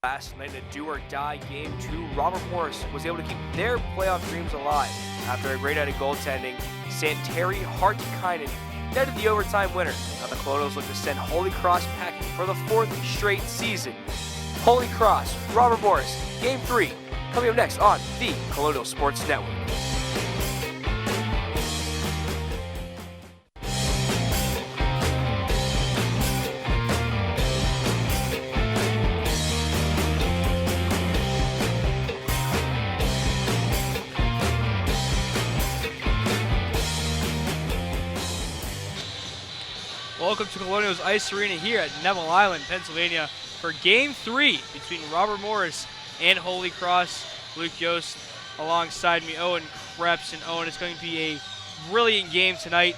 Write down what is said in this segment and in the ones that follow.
Last night in a do-or-die Game 2, Robert Morris was able to keep their playoff dreams alive. After a great night of goaltending, Santeri Hartikainen netted the overtime winner. Now the Colonials look to send Holy Cross packing for the 4th straight season. Holy Cross, Robert Morris, Game 3, coming up next on the Colonial Sports Network. Welcome to Colonial's Ice Arena here at Neville Island, Pennsylvania for Game 3 between Robert Morris and Holy Cross. Luke Yost alongside me, Owen Krebs. And Owen, it's going to be a brilliant game tonight.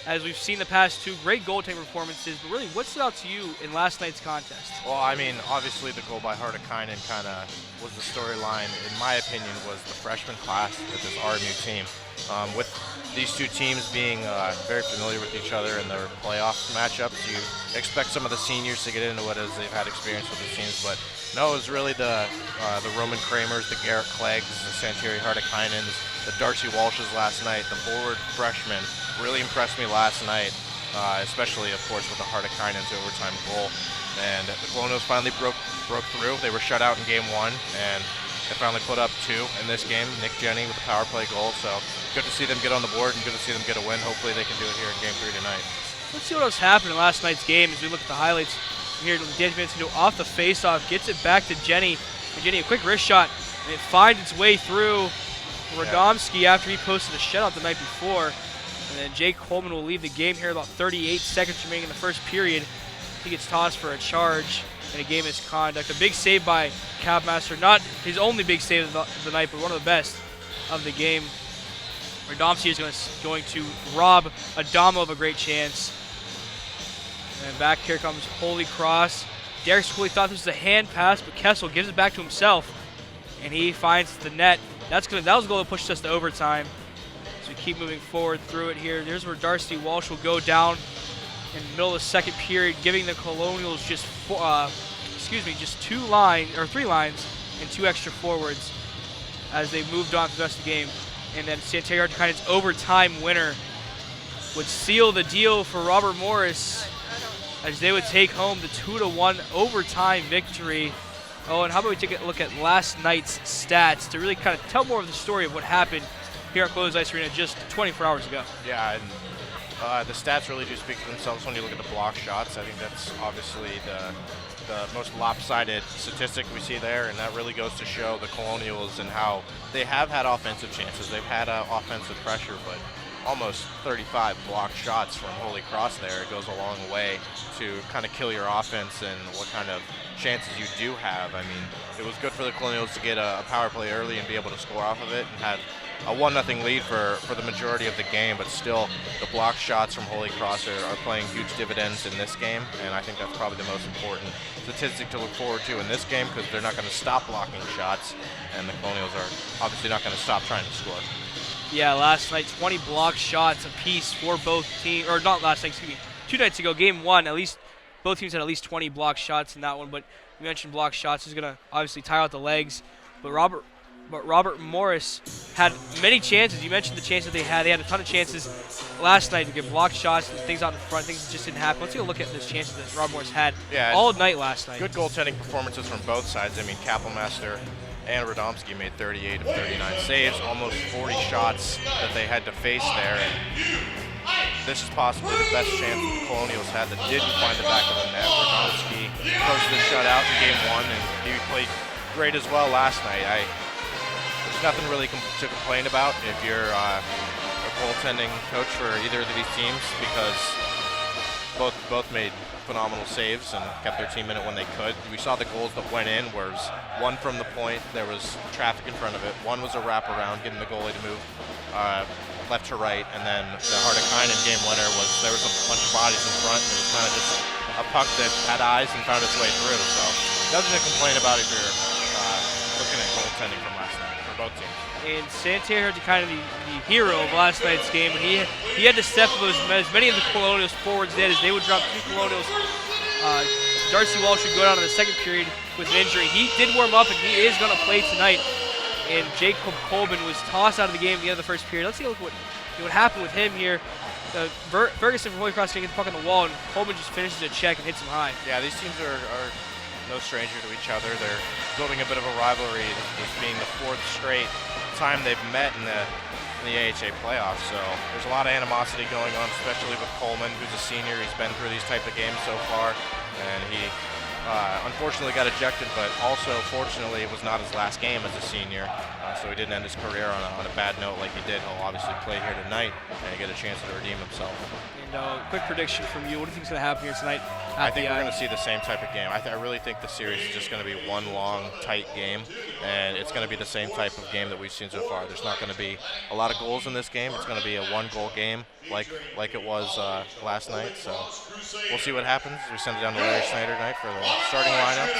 As we've seen the past two great goaltending performances, but really, what stood out to you in last night's contest? Well, I mean, obviously the goal by Hartikainen kind of was the storyline, in my opinion, was the freshman class with this RMU team. With these two teams being very familiar with each other in their playoff matchups, you expect some of the seniors to get into it as they've had experience with these teams, but no, it was really the Roman Kramers, the Garrett Cleggs, the Santeri Hartikainens, the Darcy Walshes last night, the forward freshmen really impressed me last night, especially, of course, with the Hartikainen's overtime goal. And the Colonials finally broke through. They were shut out in Game 1, and they finally put up 2 in this game. Nick Jenny with the power play goal, so good to see them get on the board and good to see them get a win. Hopefully they can do it here in Game 3 tonight. Let's see what else happened in last night's game as we look at the highlights. Here, Dan Mancino off the faceoff, gets it back to Jenny. And Jenny, a quick wrist shot, and it finds its way through Radomski after he posted a shutout the night before. And then Jake Coleman will leave the game here, about 38 seconds remaining in the first period. He gets tossed for a charge and a game misconduct. A big save by Capmaster, not his only big save of the night, but one of the best of the game. Radomski is going to rob Adamo of a great chance. And back here comes Holy Cross. Derek Scully thought this was a hand pass, but Kessel gives it back to himself, and he finds the net. That was a goal that pushed us to overtime. So we keep moving forward through it here. There's where Darcy Walsh will go down in the middle of the second period, giving the Colonials just 3 lines and 2 extra forwards as they moved on to the rest of the game. And then Santeri Hartikainen's overtime winner would seal the deal for Robert Morris as they would take home the 2-1 overtime victory. Oh, and how about we take a look at last night's stats to really kind of tell more of the story of what happened here at Colonial's Ice Arena just 24 hours ago. Yeah, and the stats really do speak for themselves when you look at the block shots. I think that's obviously the most lopsided statistic we see there, and that really goes to show the Colonials and how they have had offensive chances. They've had offensive pressure, but almost 35 blocked shots from Holy Cross there. It goes a long way to kind of kill your offense and what kind of chances you do have. I mean, it was good for the Colonials to get a power play early and be able to score off of it and have a 1-0 lead for the majority of the game, but still the block shots from Holy Cross are playing huge dividends in this game, and I think that's probably the most important statistic to look forward to in this game because they're not going to stop blocking shots, and the Colonials are obviously not going to stop trying to score. Yeah, last night, 20 block shots apiece for both teams, or not last night, excuse me, 2 nights ago, Game 1, at least both teams had at least 20 block shots in that one, but you mentioned block shots. He's going to obviously tire out the legs, but Robert Morris had many chances. You mentioned the chances they had. They had a ton of chances last night to get blocked shots and things out in front, things that just didn't happen. Let's take a look at the chances that Robert Morris had all night last night. Good goaltending performances from both sides. I mean, Kapelmaster and Radomski made 38 of 39 saves, almost 40 shots that they had to face there. And this is possibly the best chance the Colonials had that didn't find the back of the net. Radomski posted a shutout in Game 1, and he played great as well last night. There's nothing really to complain about if you're a goaltending coach for either of these teams because both made phenomenal saves and kept their team in it when they could. We saw the goals that went in was one from the point, there was traffic in front of it. One was a wraparound, getting the goalie to move left to right, and then the Hartikainen game winner there was a bunch of bodies in front, and it was kind of just a puck that had eyes and found its way through. So nothing to complain about if you're looking at goaltending from last night for both teams. And Santeri Hartikainen, the hero of last night's game, and he had to step up as many of the Colonials forwards did as they would drop 2 Colonials Darcy Walsh should go down in the second period with an injury. He did warm up, and he is going to play tonight. And Jacob Colvin was tossed out of the game at the end of the first period. Let's see what happened with him here. Ferguson from Holy Cross going to get the puck on the wall, and Colvin just finishes a check and hits him high. Yeah, these teams are no stranger to each other. They're building a bit of a rivalry, this being the fourth straight time they've met in the AHA playoffs. So there's a lot of animosity going on, especially with Coleman, who's a senior. He's been through these type of games so far, and he unfortunately got ejected, but also fortunately it was not his last game as a senior, so he didn't end his career on a bad note like he did. He'll obviously play here tonight and get a chance to redeem himself. And quick prediction from you, what do you think is going to happen here tonight? I think we're going to see the same type of game. I really think the series is just going to be one long, tight game, and it's going to be the same type of game that we've seen so far. There's not going to be a lot of goals in this game. It's going to be a one-goal game like it was last night. So we'll see what happens. We send it down to Larry Snyder tonight for the starting lineups.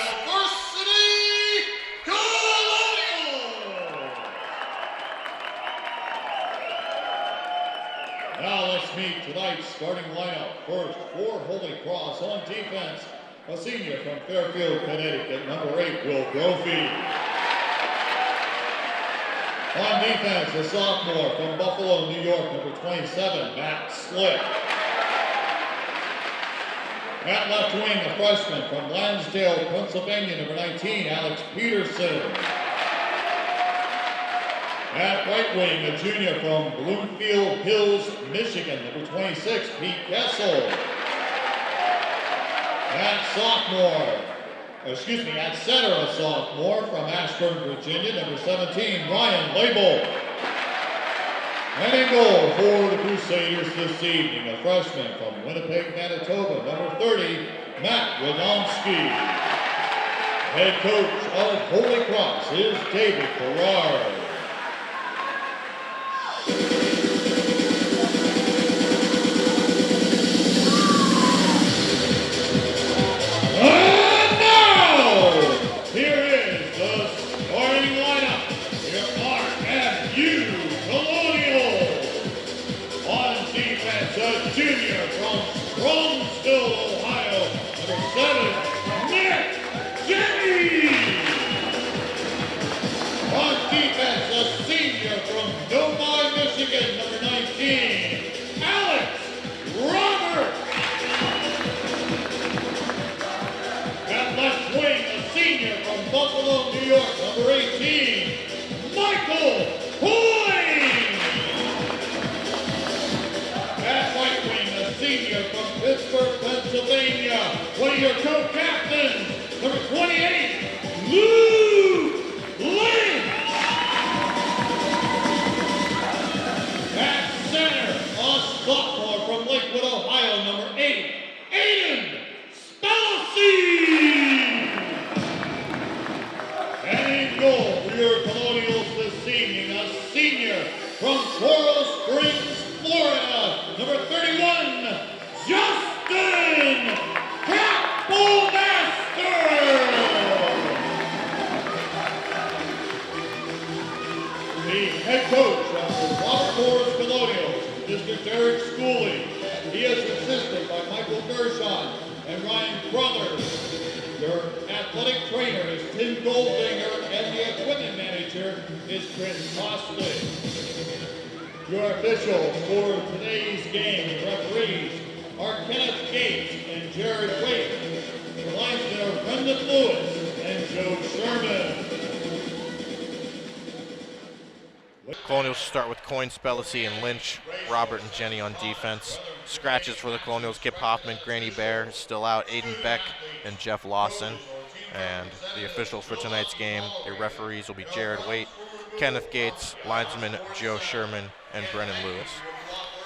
Now let's meet tonight's starting lineup. First, for Holy Cross on defense, a senior from Fairfield, Connecticut, number 8, Will Brophy. On defense, a sophomore from Buffalo, New York, number 27, Matt Slick. At left wing, a freshman from Lansdale, Pennsylvania, number 19, Alex Peterson. At right wing, a junior from Bloomfield Hills, Michigan, number 26, Pete Kessel. At center, a sophomore from Ashburn, Virginia, number 17, Ryan Label. And in goal for the Crusaders this evening, a freshman from Winnipeg, Manitoba, number 30, Matt Radomski. Head coach of Holy Cross is David Farrar. And now, here is the starting lineup. Here are MU Colonial. On defense, a junior from Strongsville, Ohio, number 7, Nick Jenny. On defense, a senior from Novi, Michigan, number 19, Alex Roberts. At left wing, a senior from Buffalo, New York, number 18, Michael Hoyne. At right wing, a senior from Pittsburgh, Pennsylvania, one of your co-captains, number 28, Lou Lynch. At center, a sophomore from Lakewood, Ohio, number 8, Aiden Spellacy. And in goal for your Colonials this evening, a senior from Coral Springs, Florida, number 31, Justin Capelmaster. The head coach of the Robert Morris Colonials, Mr. Derek Schooley. He is assisted by Michael Gershon and Ryan Crothers. Your athletic trainer is Tim Goldinger, and the equipment manager is Chris Mosley. Your officials for today's game and referees are Kenneth Gates and Jared Waite. The linesmen are Brendan Lewis and Joe Sherman. Colonials start with Coyne, Spellacy, and Lynch. Robert and Jenny on defense. Scratches for the Colonials: Kip Hoffman, Granny Bear is still out, Aiden Beck, and Jeff Lawson. And the officials for tonight's game, your referees will be Jared Waite, Kenneth Gates, linesman Joe Sherman, and Brennan Lewis.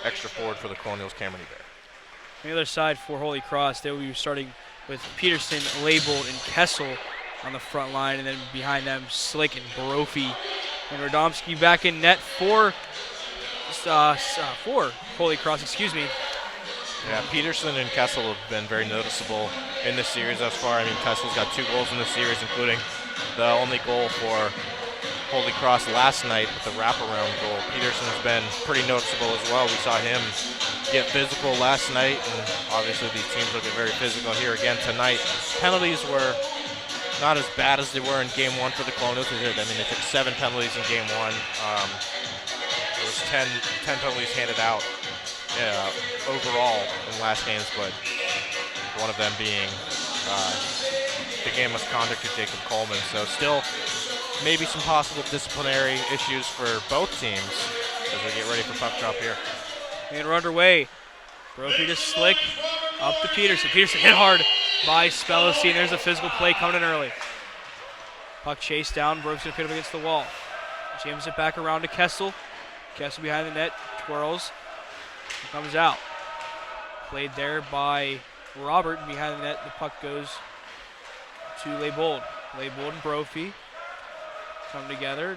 Extra forward for the Colonials, Cameron Bear. On the other side for Holy Cross, they will be starting with Peterson, Labeled, and Kessel on the front line, and then behind them, Slick and Brophy. And Radomski back in net for Holy Cross, excuse me. Yeah, Peterson and Kessel have been very noticeable in this series thus far. I mean, Kessel's got 2 goals in this series, including the only goal for Holy Cross last night with the wraparound goal. Peterson's been pretty noticeable as well. We saw him get physical last night, and obviously these teams will get very physical here again tonight. Penalties were not as bad as they were in game 1 for the Colonials. I mean, they took 7 penalties in game 1. There was 10 penalties handed out overall in last games, but one of them being the game misconduct to Jacob Coleman. So still maybe some possible disciplinary issues for both teams as we get ready for puck drop here. And we're underway. Brophy to Slick, up to Peterson. Peterson hit hard by Spellacy, and there's a physical play coming in early. Puck chased down, Brophy's gonna put him against the wall. Jams it back around to Kessel. Kessel behind the net, twirls, comes out. Played there by Robert, and behind the net, the puck goes to Leibold. Leibold and Brophy come together,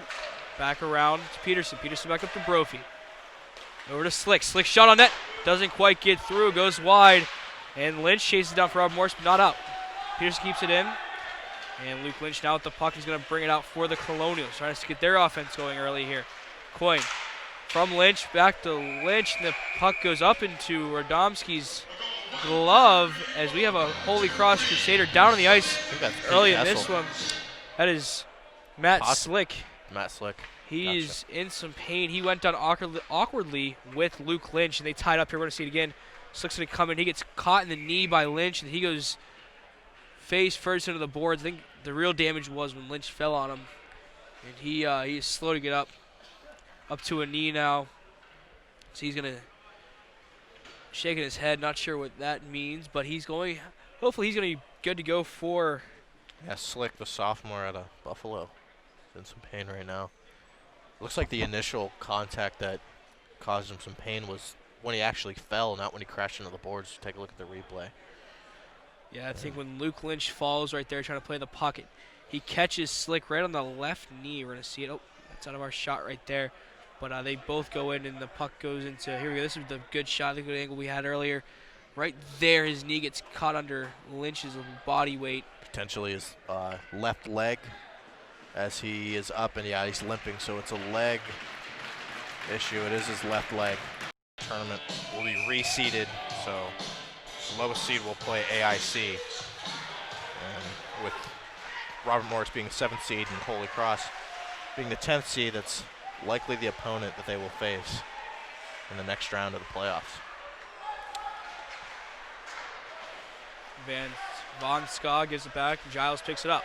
back around to Peterson. Peterson back up to Brophy. Over to Slick. Slick shot on net, doesn't quite get through, goes wide, and Lynch chases down for Robert Morris, but not out. Peterson keeps it in, and Luke Lynch now with the puck is going to bring it out for the Colonials, trying to get their offense going early here. Coin from Lynch back to Lynch, and the puck goes up into Radomski's glove as we have a Holy Cross Crusader down on the ice early in this one. That is Matt Slick. Matt Slick. He's in some pain. He went down awkwardly with Luke Lynch, and they tied up here. We're going to see it again. Slick's going to come in. He gets caught in the knee by Lynch, and he goes face first into the boards. I think the real damage was when Lynch fell on him, and he is slow to get up to a knee now. So he's going to shaking his head, not sure what that means, but hopefully he's going to be good to go for. Yeah, Slick, the sophomore out of Buffalo, is in some pain right now. Looks like the initial contact that caused him some pain was when he actually fell, not when he crashed into the boards. Take a look at the replay. Yeah, I think when Luke Lynch falls right there trying to play the pocket, he catches Slick right on the left knee. We're going to see it. Oh, that's out of our shot right there. But they both go in, and the puck goes into, here we go. This is the good shot, the good angle we had earlier. Right there, his knee gets caught under Lynch's body weight. Potentially his left leg as he is up, and yeah, he's limping, so it's a leg issue. It is his left leg. Tournament will be reseeded, so the lowest seed will play AIC. And with Robert Morris being 7th seed and Holy Cross being the 10th seed, that's likely the opponent that they will face in the next round of the playoffs. Von Ska gives it back, and Giles picks it up.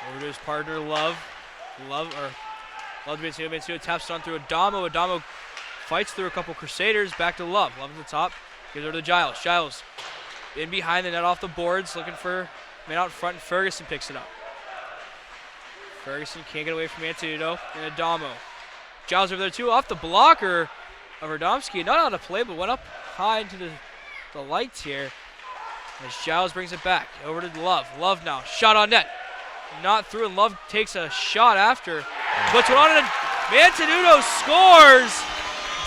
Over to his partner, Love to Mancino taps it on through Adamo. Adamo fights through a couple Crusaders, back to Love. Love at the top, gives over to Giles. Giles in behind the net off the boards, looking for man out in front, and Ferguson picks it up. Ferguson can't get away from Antonuto, and Adamo. Giles over there too, off the blocker of Radomski. Not out of play, but went up high into the lights here. As Giles brings it back, over to Love. Love now, shot on net. Not through, and Love takes a shot after. Puts one on, and Mantenuto scores!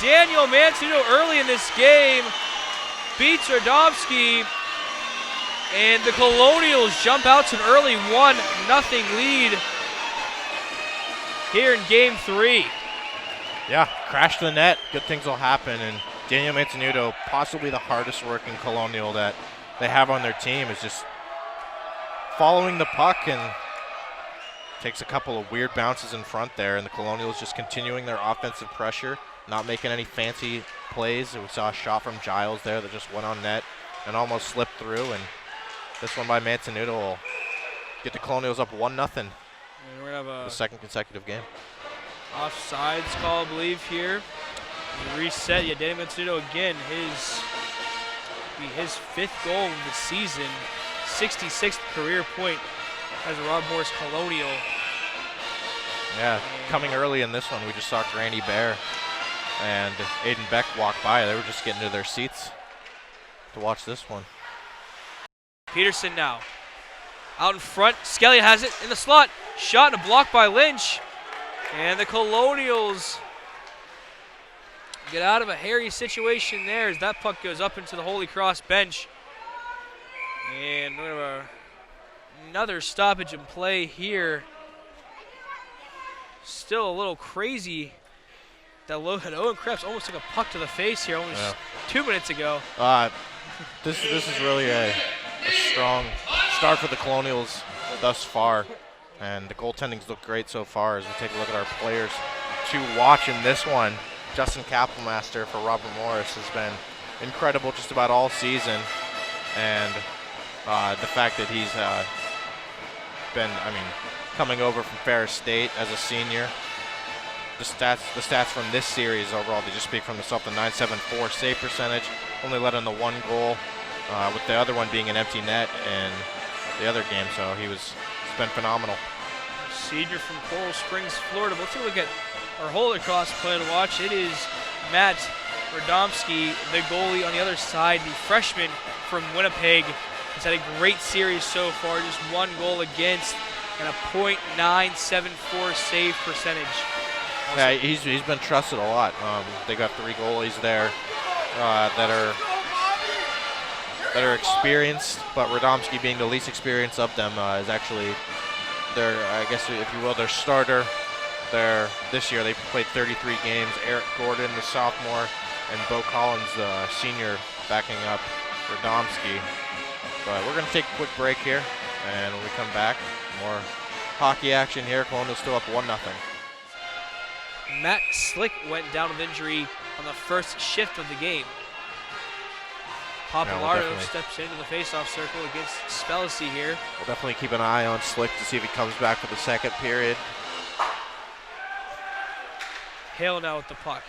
Daniel Mantenuto early in this game beats Radomski, and the Colonials jump out to an early 1-0 lead here in Game 3. Yeah, crash the net. Good things will happen, and Daniel Mantenuto, possibly the hardest working Colonial that they have on their team, is just following the puck and takes a couple of weird bounces in front there, and the Colonials just continuing their offensive pressure, not making any fancy plays. We saw a shot from Giles there that just went on net and almost slipped through, and this one by Mantenuto will get the Colonials up 1-0. We're gonna have the second consecutive game. Offsides call, I believe, here. Reset. Yeah, Daniel Mantenuto again, his 5th goal of the season, 66th career point as a Rob Morris Colonial. Yeah, coming early in this one, we just saw Granny Bear and Aiden Beck walk by. They were just getting to their seats to watch this one. Peterson now out in front. Skelly has it in the slot. Shot and a block by Lynch. And the Colonials get out of a hairy situation there as that puck goes up into the Holy Cross bench. And we're going to have another stoppage in play here still a little crazy that Owen Krebs almost took a puck to the face here only 2 minutes ago. This is really a strong start for the Colonials thus far, and the goaltending's looked great so far as we take a look at our players to watch in this one. Justin Kapelmaster for Robert Morris has been incredible just about all season, and the fact that he's been, coming over from Ferris State as a senior. The stats from this series overall, they just speak for themselves. The .974 save percentage, only let in the 1 goal, with the other one being an empty net in the other game. So he's been phenomenal. Senior from Coral Springs, Florida. Let's take a look at our Holy Cross player to watch. It is Matt Radomski, the goalie on the other side, the freshman from Winnipeg. He's had a great series so far, just 1 goal against and a .974 save percentage. Yeah, he's been trusted a lot. They got 3 goalies there that are experienced, but Radomski being the least experienced of them is actually their, I guess if you will, their starter. This year they played 33 games. Eric Gordon, the sophomore, and Bo Collins, the senior, backing up Radomski. But we're going to take a quick break here, and when we come back, more hockey action here. Colonial still up 1-0. Matt Slick went down with injury on the first shift of the game. Papalardo steps into the faceoff circle against Spellacy here. We'll definitely keep an eye on Slick to see if he comes back for the second period. Hale now with the puck.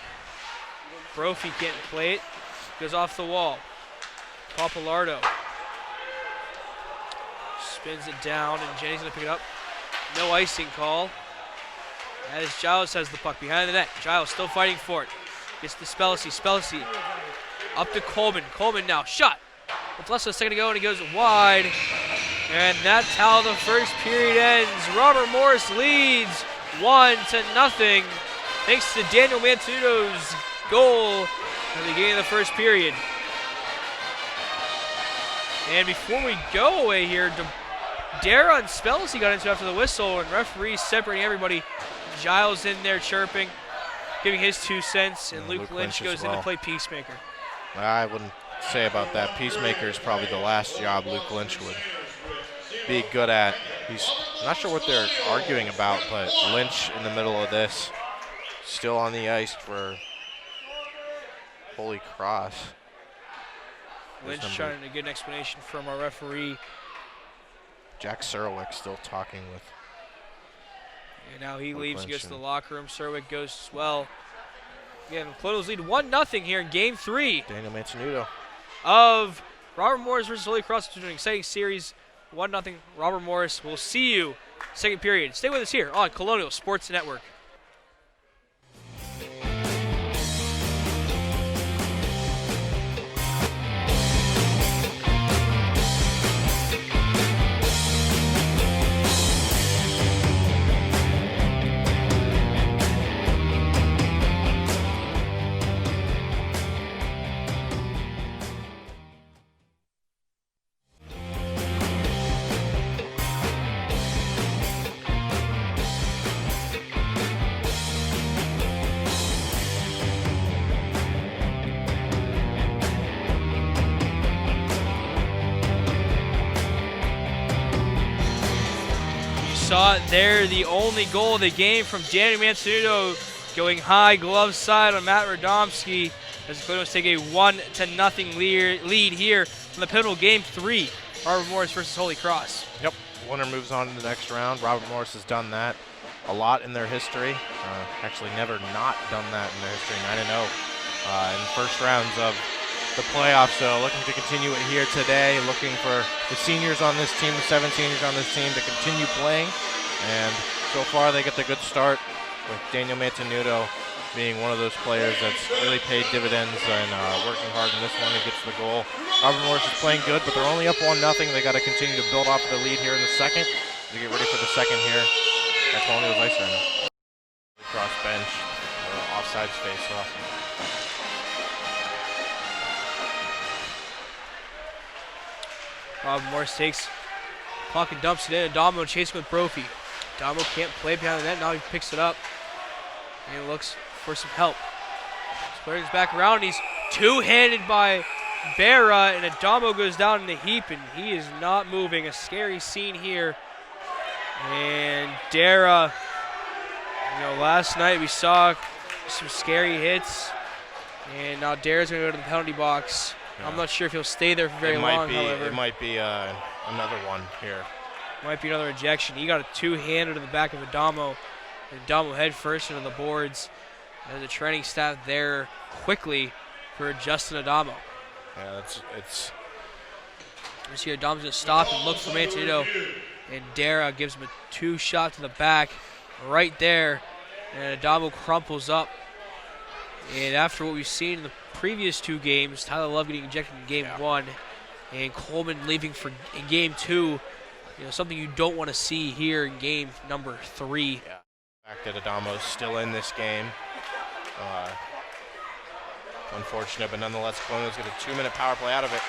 Brophy can't play it. Goes off the wall. Papalardo spins it down, and Jenny's going to pick it up. No icing call. As Giles has the puck behind the net. Giles still fighting for it. Gets to Spellacy. Spellacy up to Coleman. Coleman now. Shot. With less than a second to go, and he goes wide. And that's how the first period ends. Robert Morris leads 1-0. Thanks to Daniel Mantuno's goal at the beginning of the first period. And before we go away here, Dara and Spellacy got into it after the whistle, and referees separating everybody. Giles in there chirping, giving his 2 cents, and Luke Lynch goes in to play Peacemaker. I wouldn't say about that. Peacemaker is probably the last job Luke Lynch would be good at. He's not sure what they're arguing about, but Lynch in the middle of this, still on the ice for Holy Cross. Lynch trying to get an explanation from our referee. Jack Serwick still talking with. And now he leaves, goes to the locker room. Serwick goes as well. Again, Colonials lead 1-0 here in Game 3. Daniel Manzanuto. Of Robert Morris versus Holy Cross. It's an exciting series. 1-0 Robert Morris. We'll see you second period. Stay with us here on Colonial Sports Network. Saw it there, the only goal of the game from Danny Manzanuto, going high glove side on Matt Radomski as the Colonials take a 1-0 lead here in the pivotal Game 3. Robert Morris versus Holy Cross. Yep, winner moves on to the next round. Robert Morris has done that a lot in their history. Actually never not done that in their history, 9-0 in the first rounds of the playoffs. So looking to continue it here today, looking for the seniors on this team, the 7 seniors on this team to continue playing. And so far they get the good start with Daniel Manzanuto being one of those players that's really paid dividends and working hard in this one. He gets the goal. Robert Morris is playing good, but they're only up 1-0. They got to continue to build off of the lead here in the second to get ready for the second here at Colonial's ice arena. Cross bench, offside space off. Robert Morris takes puck and dumps it in. Domino chasing with Brophy. Adamo can't play behind the net. Now he picks it up and looks for some help. Squares back around. He's two-handed by Berra, and Adamo goes down in the heap, and he is not moving. A scary scene here. And Dara, last night we saw some scary hits, and now Dara's going to go to the penalty box. Yeah. I'm not sure if he'll stay there for very long, however. It might be another one here. Might be another ejection. He got a two-hander to the back of Adamo. Adamo head first into the boards. And the training staff there quickly for Justin Adamo. Yeah, it's. You see Adamo's going to stop and look for Mantenuto. And Dara gives him a two-shot to the back right there. And Adamo crumples up. And after what we've seen in the previous two games, Tyler Love getting ejected in game one, and Coleman leaving for in game two, something you don't want to see here in game number 3. Yeah. The fact that Adamo's still in this game. Unfortunate, but nonetheless, Colonial's got a 2-minute power play out of it.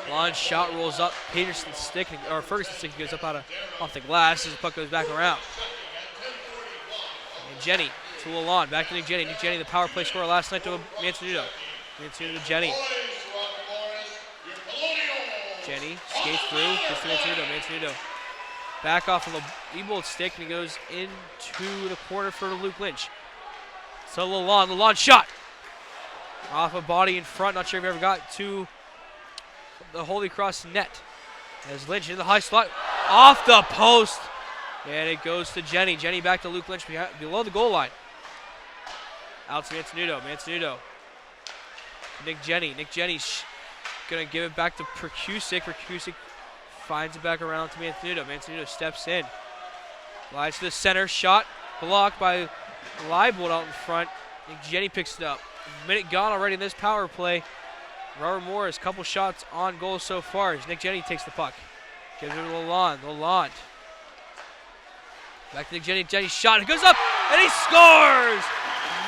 Lalonde's shot rolls up. Peterson's stick, or Ferguson's stick goes up off the glass as the puck goes back around. And Jenny to Lalonde, back to Nick Jenny. Nick Jenny, the power play scorer last night to Mantenuto. Mantenuto to Jenny. Jenny skates through, gets to Mantenuto. Mantenuto back off of the Ebold stick, and he goes into the corner for Luke Lynch. So Lalonde shot off a body in front. Not sure if he ever got to the Holy Cross net. As Lynch in the high slot, off the post, and it goes to Jenny. Jenny back to Luke Lynch below the goal line. Out to Mantenuto. Mantenuto. Nick Jenny's going to give it back to Perkusic. Perkusic finds it back around to Mantenuto. Mantenuto steps in. Lies to the center. Shot blocked by Leibold out in front. Nick Jenny picks it up. A minute gone already in this power play. Robert Morris, couple shots on goal so far as Nick Jenny takes the puck. Gives it to Lalonde. Lalonde. Back to Nick Jenny. Jenny shot. It goes up, and he scores!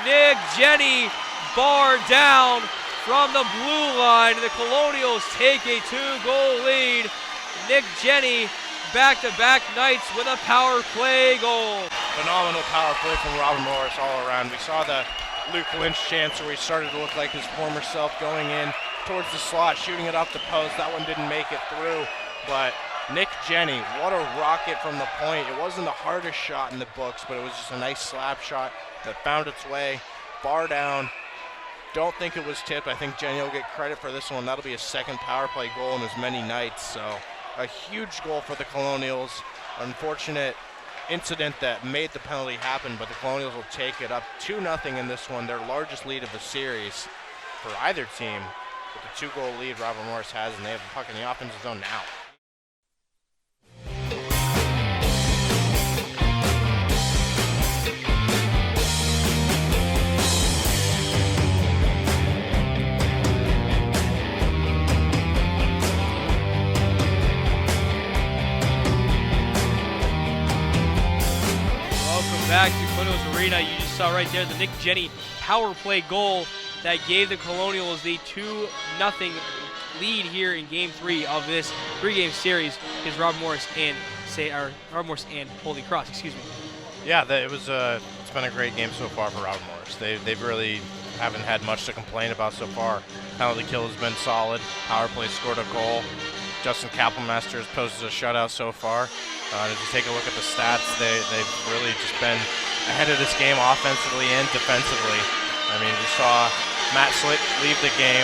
Nick Jenny bar down from the blue line. The Colonials take a 2-goal lead. Nick Jenny back-to-back nights with a power play goal. Phenomenal power play from Robert Morris all around. We saw the Luke Lynch chance where he started to look like his former self going in towards the slot, shooting it off the post. That one didn't make it through, but Nick Jenny, what a rocket from the point. It wasn't the hardest shot in the books, but it was just a nice slap shot that found its way, bar down. Don't think it was tipped. I think Jenny will get credit for this one. That'll be a second power play goal in as many nights, so a huge goal for the Colonials. Unfortunate incident that made the penalty happen, but the Colonials will take it up 2-0 in this one, their largest lead of the series for either team. With the 2-goal lead Robert Morris has, and they have the puck in the offensive zone now. Back to Colonials Arena. You just saw right there the Nick Jenny power play goal that gave the Colonials the 2-0 lead here in Game 3 of this 3-game series against Robert Morris and Holy Cross. Excuse me. Yeah, it's been a great game so far for Robert Morris. They've really haven't had much to complain about so far. Penalty kill has been solid. Power play scored a goal. Justin Kapelmaster has posted a shutout so far. If you take a look at the stats, they've really just been ahead of this game offensively and defensively. I mean, we saw Matt Slick leave the game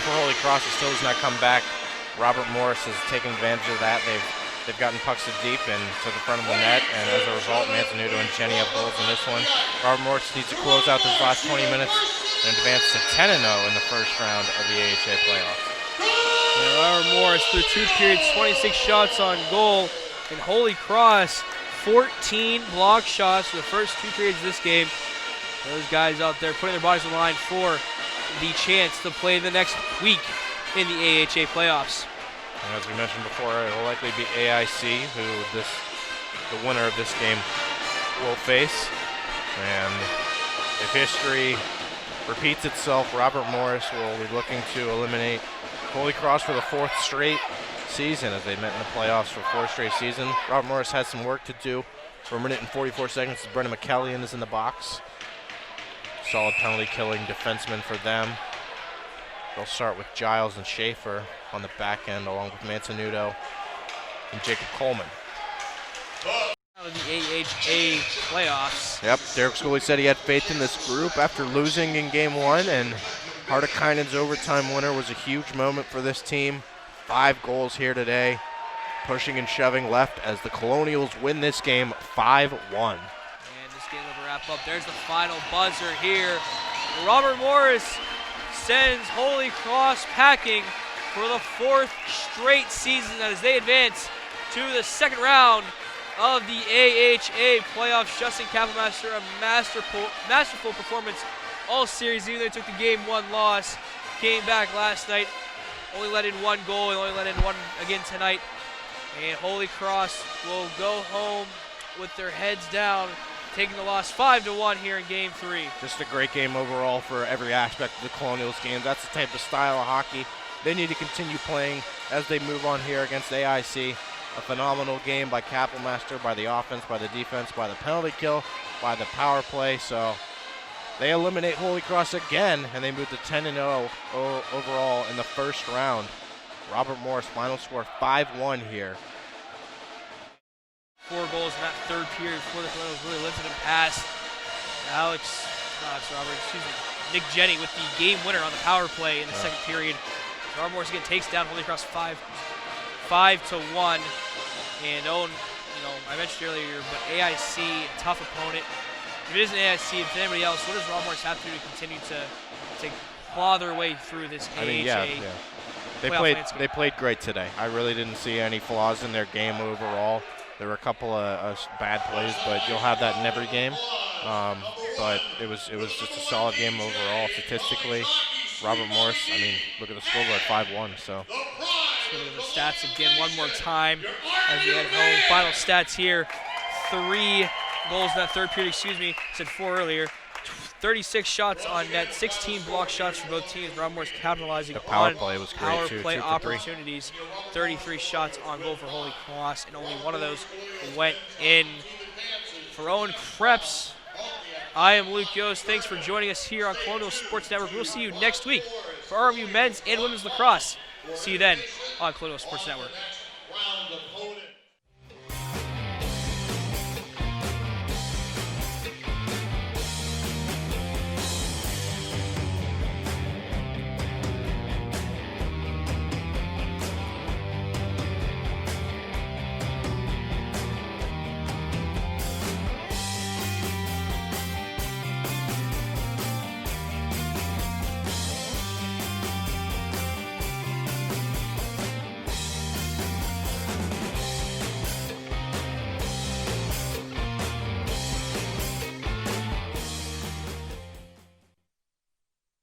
for Holy Cross. He still has not come back. Robert Morris has taken advantage of that. They've gotten pucks to deep and to the front of the net, and as a result, Mantenuto and Jenny have goals in this one. Robert Morris needs to close out this last 20 minutes and advance to 10-0 in the first round of the AHA playoffs. Robert Morris through 2 periods, 26 shots on goal, and Holy Cross 14 block shots for the first 2 periods of this game. Those guys out there putting their bodies on the line for the chance to play the next week in the AHA playoffs. And as we mentioned before, it will likely be AIC who the winner of this game will face. And if history repeats itself. Robert Morris will be looking to eliminate Holy Cross for the 4th straight season, as they met in the playoffs for 4th straight season. Robert Morris has some work to do. For a minute and 44 seconds, Brendan McCallion is in the box. Solid penalty killing defenseman for them. They'll start with Giles and Schaefer on the back end, along with Manzanuto and Jacob Coleman. Out of the AHA playoffs. Yep, Derek Schooley said he had faith in this group after losing in game 1, and Hartikainen's overtime winner was a huge moment for this team. 5 goals here today, pushing and shoving left as the Colonials win this game 5-1. And this game will wrap up. There's the final buzzer here. Robert Morris sends Holy Cross packing for the 4th straight season as they advance to the 2nd round of the AHA playoffs. Justin Kapelmaster, a masterful performance all series, even though they took the game 1 loss. Came back last night, only let in 1 goal and only let in 1 again tonight. And Holy Cross will go home with their heads down, taking the loss 5-1 here in game 3. Just a great game overall for every aspect of the Colonials game. That's the type of style of hockey they need to continue playing as they move on here against AIC. A phenomenal game by Kapelmaster, by the offense, by the defense, by the penalty kill, by the power play. So they eliminate Holy Cross again, and they move to 10-0 overall in the 1st round. Robert Morris, final score 5-1 here. 4 goals in that 3rd period before the Colonials really lifted him past Nick Jenny with the game winner on the power play in the 2nd period. Robert Morris again takes down Holy Cross 5-1. And Owen, I mentioned earlier, but AIC, tough opponent. If it isn't AIC, if it's anybody else, what does Robert Morris have to do to continue to claw their way through this AHA? They played great today. I really didn't see any flaws in their game overall. There were a couple of bad plays, but you'll have that in every game. But it was just a solid game overall statistically. Robert Morris, look at the scoreboard, 5-1. So. Let's look at the stats again one more time as we head home. Final stats here: 3 goals in that 3rd period. Said 4 earlier. 36 shots on net, 16 block shots for both teams. Robert Morris capitalizing on power play opportunities. 33 shots on goal for Holy Cross, and only 1 of those went in. For Owen Krebs, I am Luke Yost. Thanks for joining us here on Colonial Sports Network. We'll see you next week for RMU men's and women's lacrosse. See you then on Colonial Sports Network.